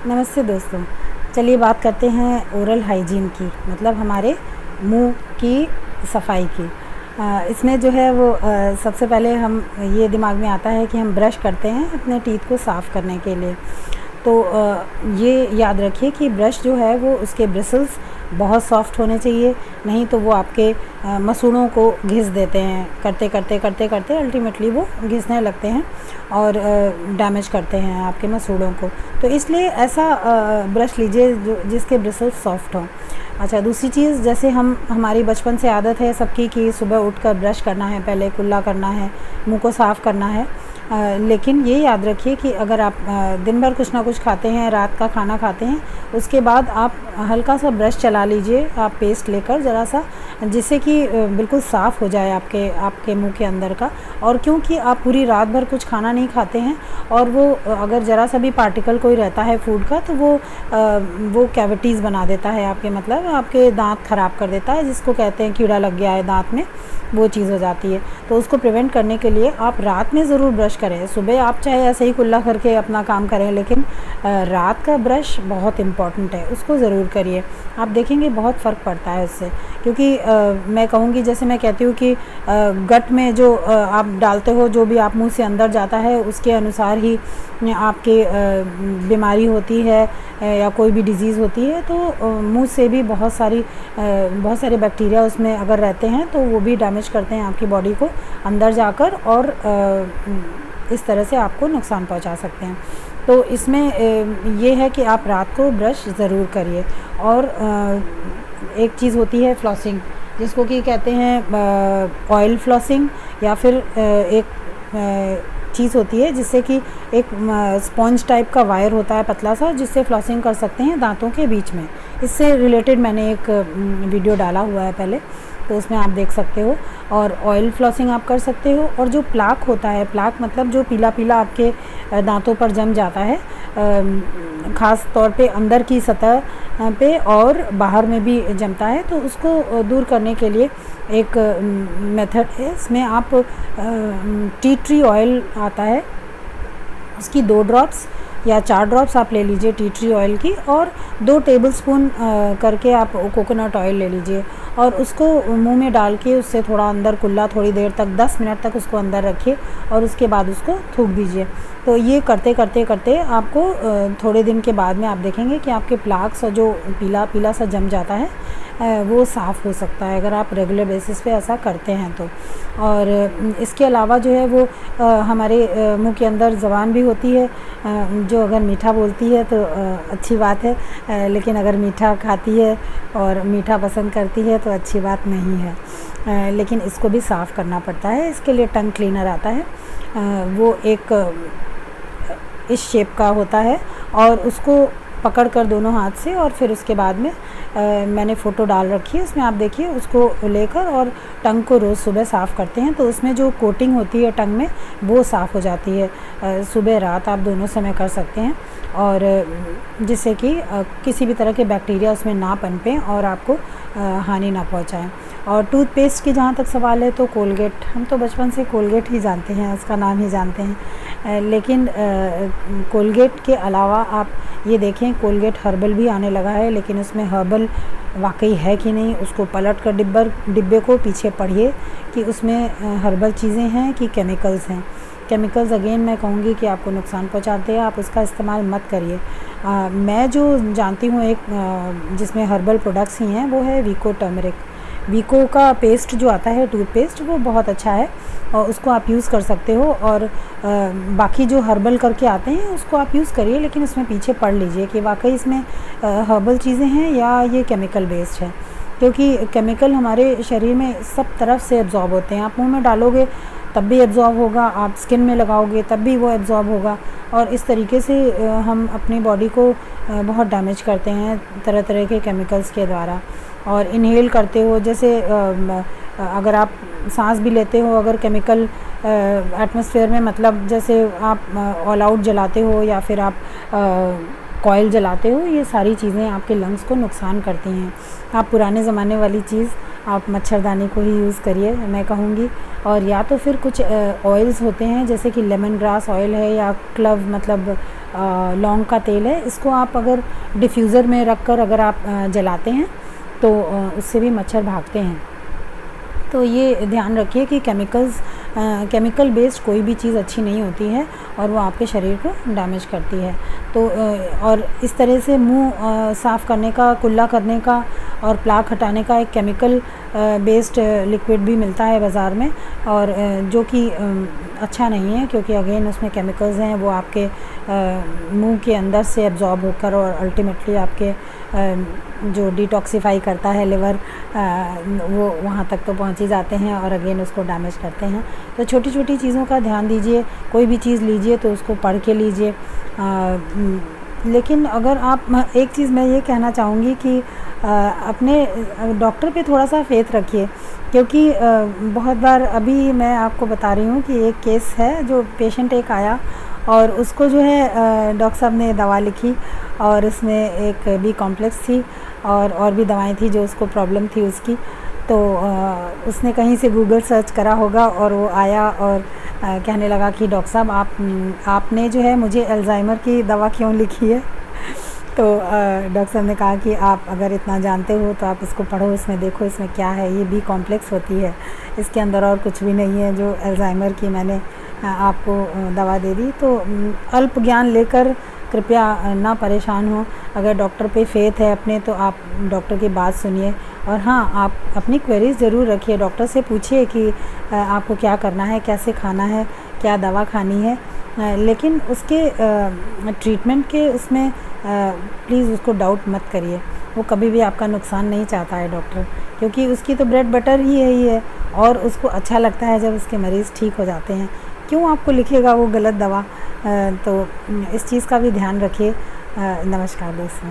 नमस्ते दोस्तों। चलिए बात करते हैं ओरल हाइजीन की, मतलब हमारे मुंह की सफाई की। इसमें जो है वो सबसे पहले हम ये दिमाग में आता है कि हम ब्रश करते हैं अपने टीथ को साफ़ करने के लिए। तो ये याद रखिए कि ब्रश जो है वो उसके ब्रिसल्स बहुत सॉफ्ट होने चाहिए, नहीं तो वो आपके मसूड़ों को घिस देते हैं। करते करते करते करते अल्टीमेटली वो घिसने लगते हैं और डैमेज करते हैं आपके मसूड़ों को। तो इसलिए ऐसा ब्रश लीजिए जो जिसके ब्रिसल्स सॉफ्ट हों। अच्छा, दूसरी चीज़, जैसे हमारी बचपन से आदत है सबकी कि सुबह उठकर ब्रश करना है, पहले कुल्ला करना है, मुंह को साफ़ करना है। लेकिन ये याद रखिए कि अगर आप दिन भर कुछ ना कुछ खाते हैं, रात का खाना खाते हैं, उसके बाद आप हल्का सा ब्रश चला लीजिए, आप पेस्ट लेकर ज़रा सा, जिससे कि बिल्कुल साफ़ हो जाए आपके मुंह के अंदर का। और क्योंकि आप पूरी रात भर कुछ खाना नहीं खाते हैं और वो अगर ज़रा सा भी पार्टिकल कोई रहता है फूड का, तो वो कैविटीज़ बना देता है आपके, मतलब आपके दांत ख़राब कर देता है, जिसको कहते हैं कीड़ा लग गया है दांत में, वो चीज़ हो जाती है। तो उसको प्रिवेंट करने के लिए आप रात में ज़रूर ब्रश करें। सुबह आप चाहे ऐसे ही कुल्ला करके अपना काम करें, लेकिन रात का ब्रश बहुत इम्पॉर्टेंट है, उसको ज़रूर करिए। आप देखेंगे बहुत फ़र्क पड़ता है उससे। क्योंकि मैं कहूँगी, जैसे मैं कहती हूँ कि गट में जो आप डालते हो, जो भी आप मुंह से अंदर जाता है, उसके अनुसार ही आपके बीमारी होती है या कोई भी डिज़ीज़ होती है। तो मुंह से भी बहुत सारे बैक्टीरिया उसमें अगर रहते हैं तो वो भी डैमेज करते हैं आपकी बॉडी को अंदर जाकर, और इस तरह से आपको नुकसान पहुंचा सकते हैं। तो इसमें ये है कि आप रात को ब्रश ज़रूर करिए। और एक चीज़ होती है फ्लॉसिंग, जिसको कि कहते हैं ऑयल फ्लॉसिंग, या फिर एक चीज़ होती है जिससे कि एक स्पॉन्ज टाइप का वायर होता है पतला सा, जिससे फ्लॉसिंग कर सकते हैं दांतों के बीच में। इससे रिलेटेड मैंने एक वीडियो डाला हुआ है पहले, तो उसमें आप देख सकते हो। और ऑयल फ्लॉसिंग आप कर सकते हो। और जो प्लाक होता है, प्लाक मतलब जो पीला पीला आपके दांतों पर जम जाता है, ख़ास तौर पे अंदर की सतह पे और बाहर में भी जमता है, तो उसको दूर करने के लिए एक मेथड है। इसमें आप टी ट्री ऑयल आता है, उसकी 2 ड्रॉप्स या 4 ड्रॉप्स आप ले लीजिए टी ट्री ऑयल की, और 2 टेबलस्पून करके आप कोकोनट ऑयल ले लीजिए और उसको मुंह में डाल के उससे थोड़ा अंदर कुल्ला थोड़ी देर तक 10 मिनट तक उसको अंदर रखिए और उसके बाद उसको थूक दीजिए। तो ये करते करते करते आपको थोड़े दिन के बाद में आप देखेंगे कि आपके प्लाक्स और जो पीला पीला सा जम जाता है वो साफ़ हो सकता है, अगर आप रेगुलर बेसिस पे ऐसा करते हैं तो। और इसके अलावा जो है वो हमारे मुंह के अंदर ज़बान भी होती है, जो अगर मीठा बोलती है तो अच्छी बात है, लेकिन अगर मीठा खाती है और मीठा पसंद करती है तो अच्छी बात नहीं है। लेकिन इसको भी साफ़ करना पड़ता है। इसके लिए टंग क्लीनर आता है, वो एक इस शेप का होता है, और उसको पकड़ कर दोनों हाथ से, और फिर उसके बाद में मैंने फ़ोटो डाल रखी है, उसमें आप देखिए, उसको लेकर और टंग को रोज़ सुबह साफ़ करते हैं तो उसमें जो कोटिंग होती है टंग में वो साफ़ हो जाती है। सुबह रात आप दोनों समय कर सकते हैं, और जिससे कि किसी भी तरह के बैक्टीरिया उसमें ना पनपें और आपको हानि ना पहुंचाएं। और टूथपेस्ट की जहाँ तक सवाल है, तो कोलगेट, हम तो बचपन से कोलगेट ही जानते हैं, उसका नाम ही जानते हैं। लेकिन कोलगेट के अलावा आप ये देखें, कोलगेट हर्बल भी आने लगा है, लेकिन उसमें हर्बल वाकई है कि नहीं, उसको पलट कर डिब्बे को पीछे पढ़िए कि उसमें हर्बल चीज़ें हैं कि केमिकल्स हैं। केमिकल्स अगेन मैं कहूँगी कि आपको नुकसान पहुँचाते हैं, आप उसका इस्तेमाल मत करिए। मैं जो जानती हूँ एक जिसमें हर्बल प्रोडक्ट्स ही हैं, वो है वीको टर्मरिक। वीको का पेस्ट जो आता है, टूथपेस्ट, वो बहुत अच्छा है और उसको आप यूज़ कर सकते हो। और बाकी जो हर्बल करके आते हैं उसको आप यूज़ करिए, लेकिन उसमें पीछे पढ़ लीजिए कि वाकई इसमें हर्बल चीज़ें हैं या ये केमिकल बेस्ड है। क्योंकि केमिकल हमारे शरीर में सब तरफ से एब्जॉर्ब होते हैं। आप मुंह में डालोगे तब भी एब्जॉर्ब होगा, आप स्किन में लगाओगे तब भी वो एब्जॉर्ब होगा, और इस तरीके से हम अपनी बॉडी को बहुत डैमेज करते हैं तरह तरह के केमिकल्स के द्वारा। और इनहेल करते हो, जैसे अगर आप सांस भी लेते हो, अगर केमिकल एटमॉस्फेयर में, मतलब जैसे आप ऑल आउट जलाते हो या फिर आप कॉइल जलाते हो, ये सारी चीज़ें आपके लंग्स को नुकसान करती हैं। आप पुराने ज़माने वाली चीज़, आप मच्छरदानी को ही यूज़ करिए मैं कहूँगी। और या तो फिर कुछ ऑयल्स होते हैं जैसे कि लेमन ग्रास ऑयल है या क्लव मतलब लौंग का तेल है, इसको आप अगर डिफ्यूज़र में रख कर अगर आप जलाते हैं तो उससे भी मच्छर भागते हैं। तो ये ध्यान रखिए कि केमिकल बेस्ड कोई भी चीज़ अच्छी नहीं होती है और वो आपके शरीर को डैमेज करती है। तो और इस तरह से मुंह साफ़ करने का, कुल्ला करने का और प्लाक हटाने का एक केमिकल बेस्ड लिक्विड भी मिलता है बाज़ार में, और जो कि अच्छा नहीं है क्योंकि अगेन उसमें केमिकल्स हैं, वो आपके मुंह के अंदर से एब्जॉर्ब होकर और अल्टीमेटली आपके जो डिटॉक्सिफाई करता है लिवर, वो वहाँ तक तो पहुँच ही जाते हैं और अगेन उसको डैमेज करते हैं। तो छोटी छोटी चीज़ों का ध्यान दीजिए, कोई भी चीज़ लीजिए तो उसको पढ़ के लीजिए। लेकिन अगर आप, एक चीज़ मैं ये कहना चाहूँगी कि अपने डॉक्टर पे थोड़ा सा फेथ रखिए, क्योंकि बहुत बार अभी मैं आपको बता रही हूँ कि एक केस है जो पेशेंट एक आया और उसको जो है डॉक्टर साहब ने दवा लिखी और उसमें एक बी कॉम्प्लेक्स थी और भी दवाएं थी जो उसको प्रॉब्लम थी उसकी। तो उसने कहीं से गूगल सर्च करा होगा और वो आया और कहने लगा कि डॉक्टर साहब आपने जो है मुझे अल्जाइमर की दवा क्यों लिखी है। तो डॉक्टर साहब ने कहा कि आप अगर इतना जानते हो तो आप इसको पढ़ो, इसमें देखो इसमें क्या है, ये बी कॉम्प्लेक्स होती है, इसके अंदर और कुछ भी नहीं है जो अल्जाइमर की मैंने आपको दवा दे दी। तो अल्प ज्ञान लेकर कृपया ना परेशान हो। अगर डॉक्टर पे फेथ है अपने तो आप डॉक्टर की बात सुनिए, और हाँ, आप अपनी क्वेरीज ज़रूर रखिए, डॉक्टर से पूछिए कि आपको क्या करना है, कैसे खाना है, क्या दवा खानी है। लेकिन उसके ट्रीटमेंट के उसमें प्लीज़ उसको डाउट मत करिए, वो कभी भी आपका नुकसान नहीं चाहता है डॉक्टर, क्योंकि उसकी तो ब्रेड बटर ही है और उसको अच्छा लगता है जब उसके मरीज़ ठीक हो जाते हैं। क्यों आपको लिखेगा वो गलत दवा? तो इस चीज़ का भी ध्यान रखिए। नमस्कार दोस्तों।